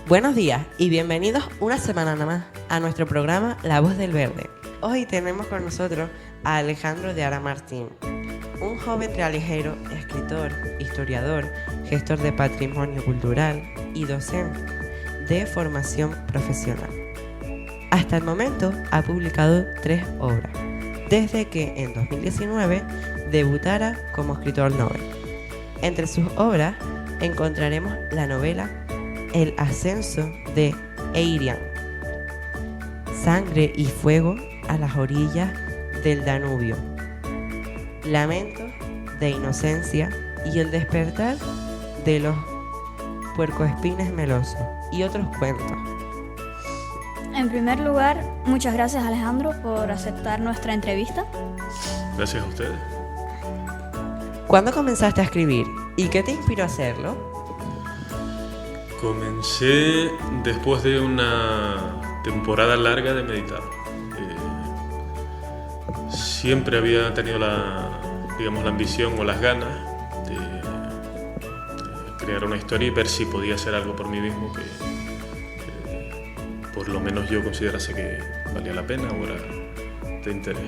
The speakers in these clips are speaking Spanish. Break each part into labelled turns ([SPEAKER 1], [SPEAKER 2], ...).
[SPEAKER 1] Buenos días y bienvenidos una semana más a nuestro programa La Voz del Verde. Hoy tenemos con nosotros a Alejandro de Ara Martín, un joven realejero, escritor, historiador, gestor de patrimonio cultural y docente de formación profesional. Hasta el momento ha publicado 3 obras, desde que en 2019 debutara como escritor novel. Entre sus obras encontraremos la novela El ascenso de Eirian, Sangre y fuego a las orillas del Danubio, Lamentos de inocencia y El despertar de los puercoespines melosos y otros cuentos.
[SPEAKER 2] En primer lugar, muchas gracias Alejandro por aceptar nuestra entrevista.
[SPEAKER 3] Gracias a ustedes.
[SPEAKER 1] ¿Cuándo comenzaste a escribir y qué te inspiró a hacerlo?
[SPEAKER 3] Comencé después de una temporada larga de meditar. Siempre había tenido la ambición o las ganas de crear una historia y ver si podía hacer algo por mí mismo que por lo menos yo considerase que valía la pena o era de interés.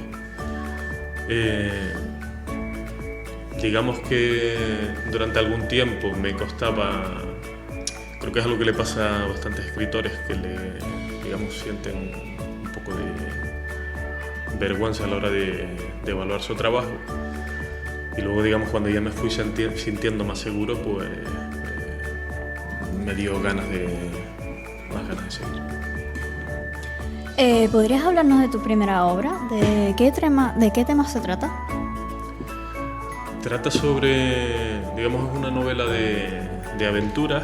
[SPEAKER 3] Digamos que durante algún tiempo me costaba. Creo que es algo que le pasa a bastantes escritores que sienten un poco de vergüenza a la hora de evaluar su trabajo. Y luego, cuando ya me fui sintiendo más seguro, pues me dio más ganas de seguir.
[SPEAKER 2] ¿Podrías hablarnos de tu primera obra? ¿De qué tema se trata?
[SPEAKER 3] Trata sobre, es una novela de aventuras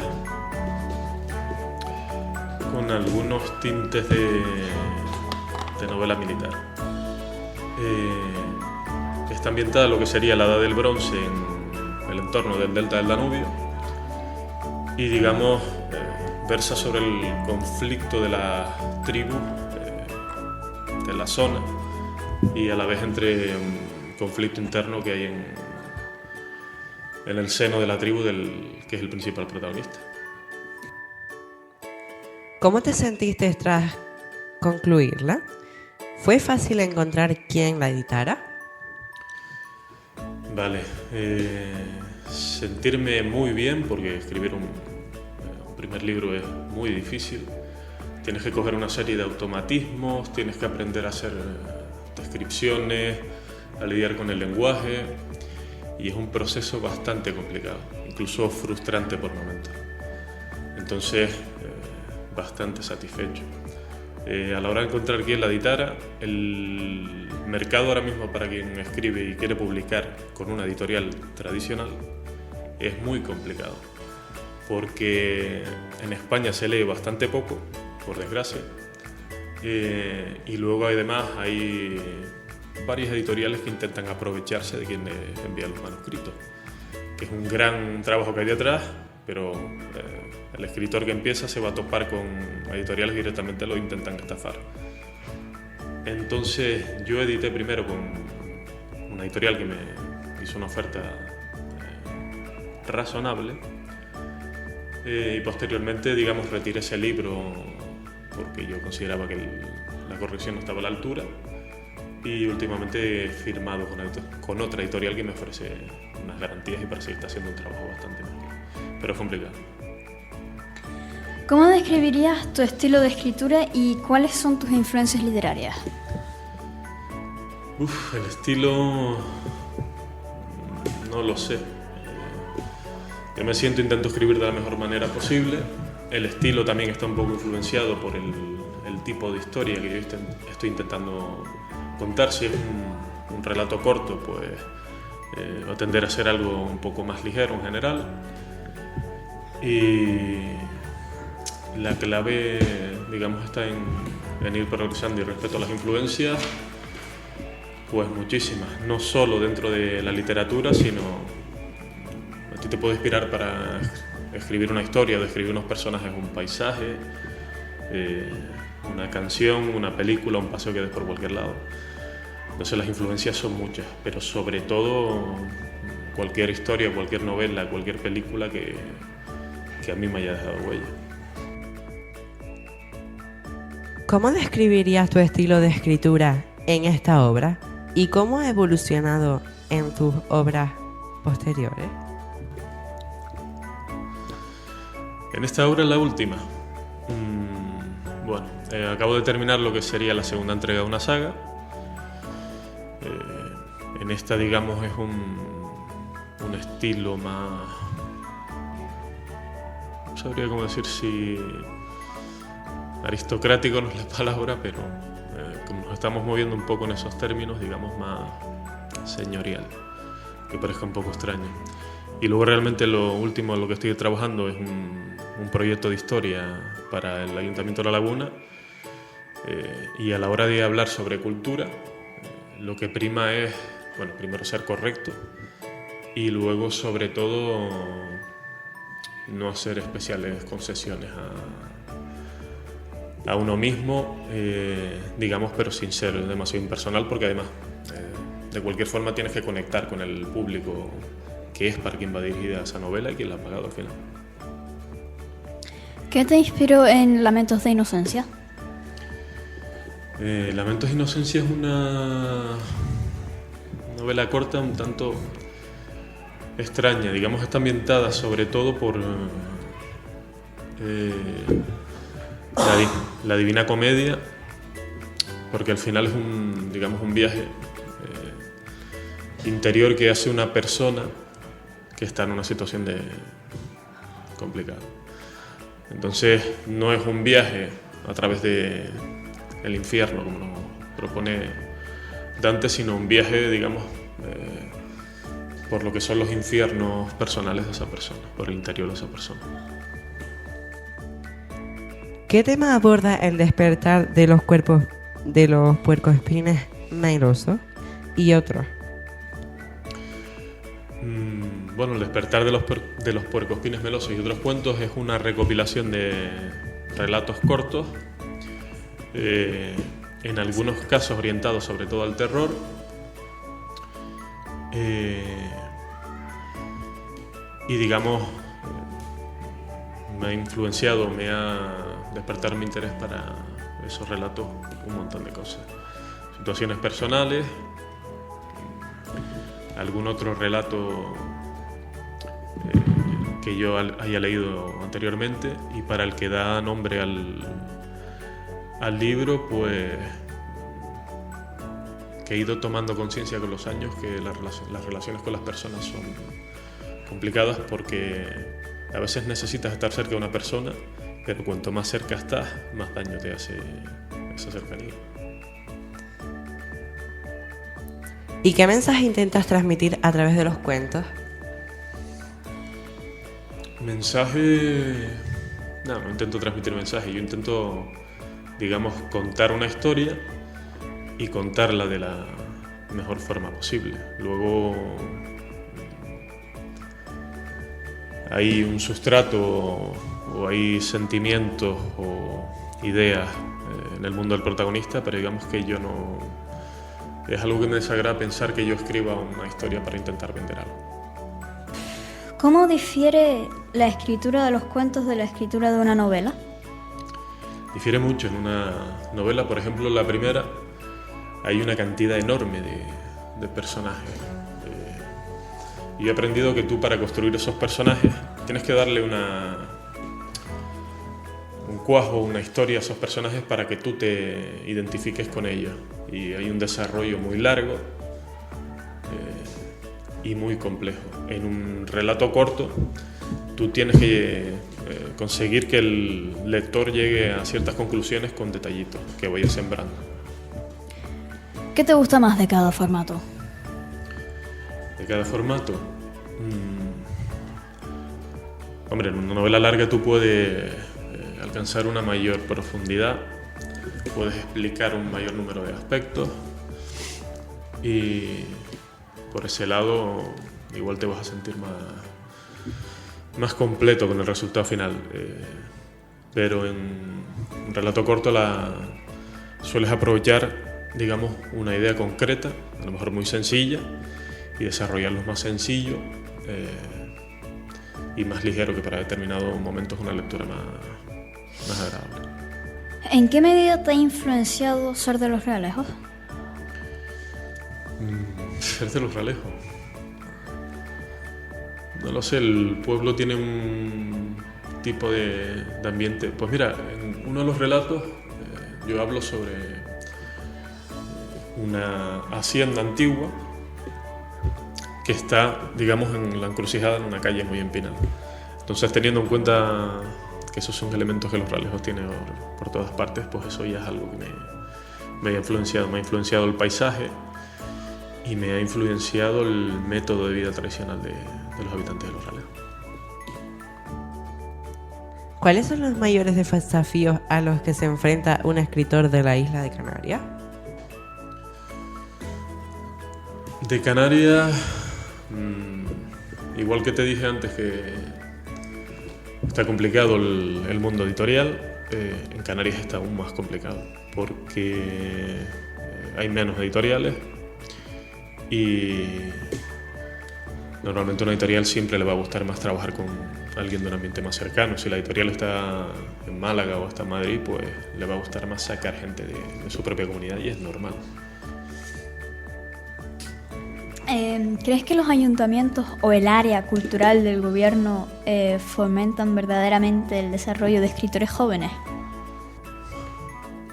[SPEAKER 3] con algunos tintes de novela militar. Está ambientada en lo que sería la Edad del Bronce en el entorno del delta del Danubio y versa sobre el conflicto de las tribus de la zona y a la vez entre un conflicto interno que hay en el seno de la tribu que es el principal protagonista.
[SPEAKER 1] ¿Cómo te sentiste tras concluirla? ¿Fue fácil encontrar quién la editara?
[SPEAKER 3] Vale, sentirme muy bien porque escribir un primer libro es muy difícil. Tienes que coger una serie de automatismos, tienes que aprender a hacer descripciones, a lidiar con el lenguaje y es un proceso bastante complicado, incluso frustrante por momentos. Entonces, bastante satisfecho. A la hora de encontrar quién la editara, el mercado ahora mismo para quien escribe y quiere publicar con una editorial tradicional es muy complicado, porque en España se lee bastante poco, por desgracia, y luego además hay varias editoriales que intentan aprovecharse de quien les envía los manuscritos, que es un gran trabajo que hay detrás, pero el escritor que empieza se va a topar con editoriales que directamente lo intentan estafar. Entonces yo edité primero con una editorial que me hizo una oferta razonable y posteriormente retiré ese libro porque yo consideraba que la corrección no estaba a la altura y últimamente he firmado con otra editorial que me ofrece unas garantías y parece que está haciendo un trabajo bastante mejor, pero es complicado.
[SPEAKER 2] ¿Cómo describirías tu estilo de escritura y cuáles son tus influencias literarias?
[SPEAKER 3] El estilo no lo sé. Yo me intento escribir de la mejor manera posible. El estilo también está un poco influenciado por el tipo de historia que yo estoy intentando contar. Si es un relato corto, pues va a tender a ser algo un poco más ligero en general. Y la clave, está en ir progresando y respecto a las influencias, pues muchísimas, no solo dentro de la literatura, sino a ti te puede inspirar para escribir una historia, describir unos personajes, un paisaje, una canción, una película, un paseo que des por cualquier lado. Entonces las influencias son muchas, pero sobre todo cualquier historia, cualquier novela, cualquier película que a mí me haya dejado huella.
[SPEAKER 1] ¿Cómo describirías tu estilo de escritura en esta obra y cómo ha evolucionado en tus obras posteriores?
[SPEAKER 3] En esta obra, la última, bueno, acabo de terminar lo que sería la segunda entrega de una saga. En esta, digamos, es un estilo más... No sabría cómo decir si... aristocrático no es la palabra, pero como nos estamos moviendo un poco en esos términos, digamos, más señorial, que parezca un poco extraño. Y luego realmente lo último en lo que estoy trabajando es un proyecto de historia para el Ayuntamiento de La Laguna, y a la hora de hablar sobre cultura, lo que prima es, bueno, primero ser correcto y luego, sobre todo, no hacer especiales concesiones a uno mismo, digamos, pero sin ser demasiado impersonal, porque además, de cualquier forma, tienes que conectar con el público que es para quien va dirigida esa novela y quien la ha pagado al final.
[SPEAKER 2] ¿Qué te inspiró en Lamentos de Inocencia?
[SPEAKER 3] Lamentos de Inocencia es una novela corta un tanto extraña, digamos, está ambientada sobre todo por la Divina Comedia, porque al final es un viaje interior que hace una persona que está en una situación complicada. Entonces no es un viaje a través de el infierno, como nos propone Dante, sino un viaje, digamos, por lo que son los infiernos personales de esa persona, por el interior de esa persona.
[SPEAKER 1] ¿Qué tema aborda el despertar de los puercoespines melosos y otros?
[SPEAKER 3] Bueno, el despertar de los puercoespines melosos y otros cuentos es una recopilación de relatos cortos, en algunos casos orientados sobre todo al terror, y digamos, me ha influenciado, me ha despertado mi interés para esos relatos, un montón de cosas, situaciones personales, algún otro relato que yo haya leído anteriormente y para el que da nombre al libro, pues que he ido tomando conciencia con los años que las relaciones con las personas son complicadas, porque a veces necesitas estar cerca de una persona, pero cuanto más cerca estás, más daño te hace esa cercanía.
[SPEAKER 1] ¿Y qué mensaje intentas transmitir a través de los cuentos?
[SPEAKER 3] Mensaje... No intento transmitir mensaje, yo intento, digamos, contar una historia y contarla de la mejor forma posible. Luego hay un sustrato o hay sentimientos o ideas en el mundo del protagonista, pero digamos que yo no... Es algo que me desagrada pensar que yo escriba una historia para intentar vender algo.
[SPEAKER 2] ¿Cómo difiere la escritura de los cuentos de la escritura de una novela?
[SPEAKER 3] Difiere mucho. En una novela, por ejemplo, la primera, hay una cantidad enorme de personajes. Y he aprendido que tú, para construir esos personajes, tienes que darle un cuajo, una historia a esos personajes para que tú te identifiques con ellos. Y hay un desarrollo muy largo y muy complejo. En un relato corto, tú tienes que conseguir que el lector llegue a ciertas conclusiones con detallitos que vaya sembrando.
[SPEAKER 2] ¿Qué te gusta más de cada formato?
[SPEAKER 3] De cada formato. Hombre, en una novela larga tú puedes alcanzar una mayor profundidad, puedes explicar un mayor número de aspectos y por ese lado igual te vas a sentir más completo con el resultado final. Pero en un relato corto sueles aprovechar, digamos, una idea concreta, a lo mejor muy sencilla, y desarrollarlo más sencillo y más ligero, que para determinados momentos una lectura más agradable.
[SPEAKER 2] ¿En qué medida te ha influenciado Ser de los Realejos?
[SPEAKER 3] Ser de los Realejos. No lo sé, el pueblo tiene un tipo de ambiente. Pues mira, en uno de los relatos yo hablo sobre una hacienda antigua que está, digamos, en la encrucijada en una calle muy empinada. Entonces, teniendo en cuenta que esos son elementos que los Realejos tienen por todas partes, pues eso ya es algo que me ha influenciado. Me ha influenciado el paisaje y me ha influenciado el método de vida tradicional de los habitantes de los Realejos.
[SPEAKER 1] ¿Cuáles son los mayores desafíos a los que se enfrenta un escritor de la isla de Canarias?
[SPEAKER 3] De Canarias, igual que te dije antes que está complicado el mundo editorial, en Canarias está aún más complicado porque hay menos editoriales y normalmente a una editorial siempre le va a gustar más trabajar con alguien de un ambiente más cercano. Si la editorial está en Málaga o está en Madrid, pues le va a gustar más sacar gente de su propia comunidad y es normal.
[SPEAKER 2] ¿Crees que los ayuntamientos o el área cultural del gobierno fomentan verdaderamente el desarrollo de escritores jóvenes?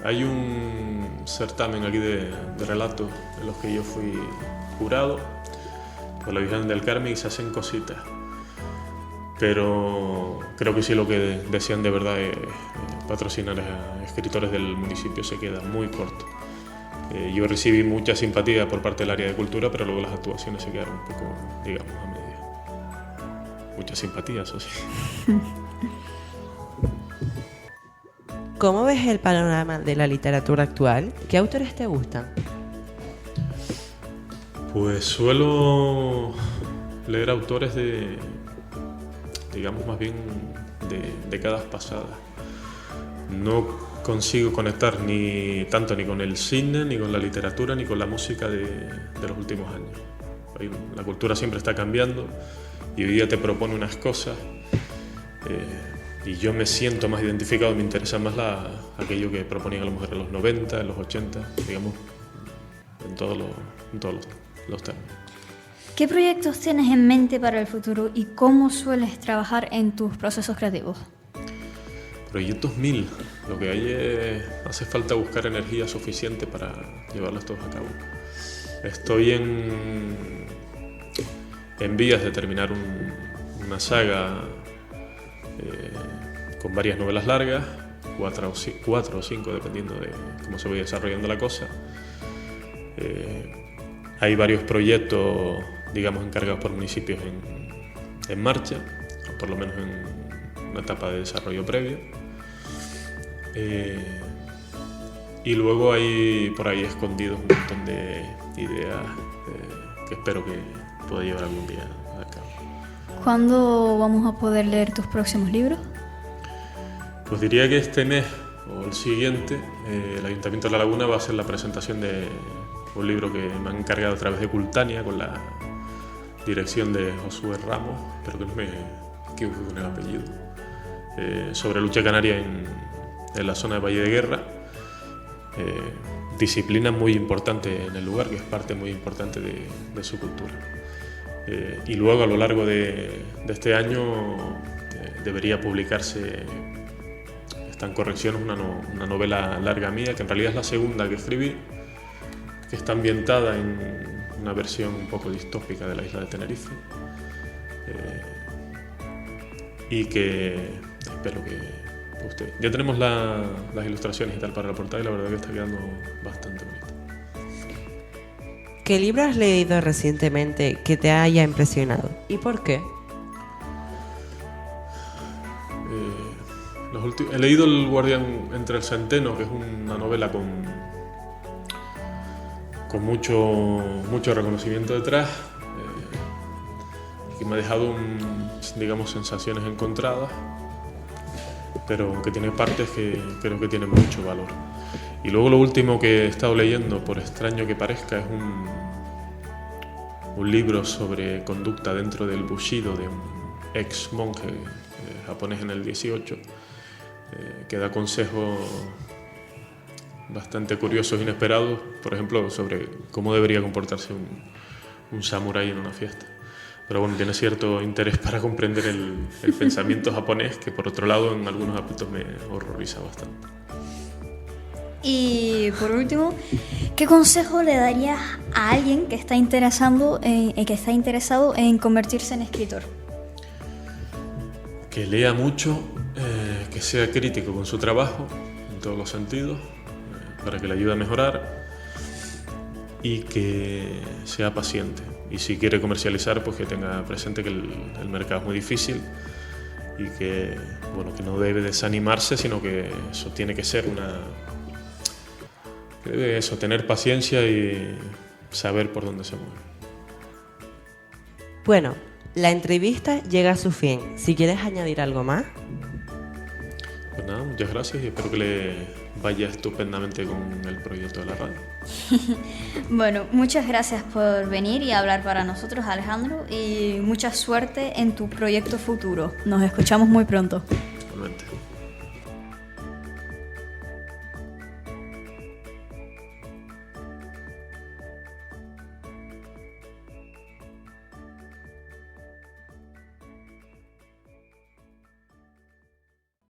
[SPEAKER 3] Hay un certamen aquí de relatos en los que yo fui jurado por la Virgen del Carmen y se hacen cositas. Pero creo que si lo que desean de verdad es patrocinar a escritores del municipio se queda muy corto. Yo recibí mucha simpatía por parte del área de cultura, pero luego las actuaciones se quedaron un poco, digamos, a media. Mucha simpatía, eso sí.
[SPEAKER 1] ¿Cómo ves el panorama de la literatura actual? ¿Qué autores te gustan?
[SPEAKER 3] Pues suelo leer autores digamos más bien de décadas pasadas. No consigo conectar ni con el cine, ni con la literatura, ni con la música de los últimos años. La cultura siempre está cambiando y hoy día te propone unas cosas y yo me siento más identificado, me interesa más aquello que proponían a lo mejor en los 90, en los 80, digamos, en todos los términos.
[SPEAKER 2] ¿Qué proyectos tienes en mente para el futuro y cómo sueles trabajar en tus procesos creativos?
[SPEAKER 3] Proyectos 1000. Lo que hay hace falta buscar energía suficiente para llevarlos todos a cabo. Estoy en vías de terminar una saga con varias novelas largas, 4 o 5 dependiendo de cómo se vaya desarrollando la cosa. Hay varios proyectos, digamos, encargados por municipios en marcha, o por lo menos en una etapa de desarrollo previo. Y luego hay por ahí escondidos un montón de ideas que espero que pueda llevar algún día a cabo.
[SPEAKER 2] ¿Cuándo vamos a poder leer tus próximos libros?
[SPEAKER 3] Pues diría que este mes o el siguiente, el Ayuntamiento de La Laguna va a hacer la presentación de un libro que me han encargado a través de Cultania con la dirección de Josué Ramos, espero que no me equivoque con el apellido, sobre lucha canaria en la zona de Valle de Guerra, disciplina muy importante en el lugar, que es parte muy importante de su cultura. Y luego a lo largo de este año debería publicarse, está en correcciones, una novela larga mía, que en realidad es la segunda que escribí, que está ambientada en una versión un poco distópica de la isla de Tenerife, y que espero que guste. Ya tenemos las ilustraciones y tal para la portada y la verdad que está quedando bastante bonita.
[SPEAKER 1] ¿Qué libro has leído recientemente que te haya impresionado? ¿Y por qué?
[SPEAKER 3] He leído El guardián entre el centeno, que es una novela con mucho reconocimiento detrás, que me ha dejado, digamos, sensaciones encontradas, pero que tiene partes que creo que tienen mucho valor. Y luego lo último que he estado leyendo, por extraño que parezca, es un libro sobre conducta dentro del Bushido de un ex monje japonés en el 18, que da consejos bastante curiosos, inesperados, por ejemplo, sobre cómo debería comportarse un samurái en una fiesta. Pero bueno, tiene cierto interés para comprender el pensamiento japonés, que por otro lado en algunos aspectos me horroriza bastante.
[SPEAKER 2] Y por último, ¿qué consejo le darías a alguien que está interesado en convertirse en escritor?
[SPEAKER 3] Que lea mucho, que sea crítico con su trabajo, en todos los sentidos, para que le ayude a mejorar, y que sea paciente. Y si quiere comercializar, pues que tenga presente que el mercado es muy difícil y que, bueno, que no debe desanimarse, sino que eso tiene que ser que debe eso, tener paciencia y saber por dónde se mueve.
[SPEAKER 1] Bueno, la entrevista llega a su fin. Si quieres añadir algo más.
[SPEAKER 3] Pues nada, muchas gracias y espero que le vaya estupendamente con el proyecto de la radio.
[SPEAKER 2] Bueno, muchas gracias por venir y hablar para nosotros, Alejandro, y mucha suerte en tu proyecto futuro. Nos escuchamos muy pronto.
[SPEAKER 3] Igualmente.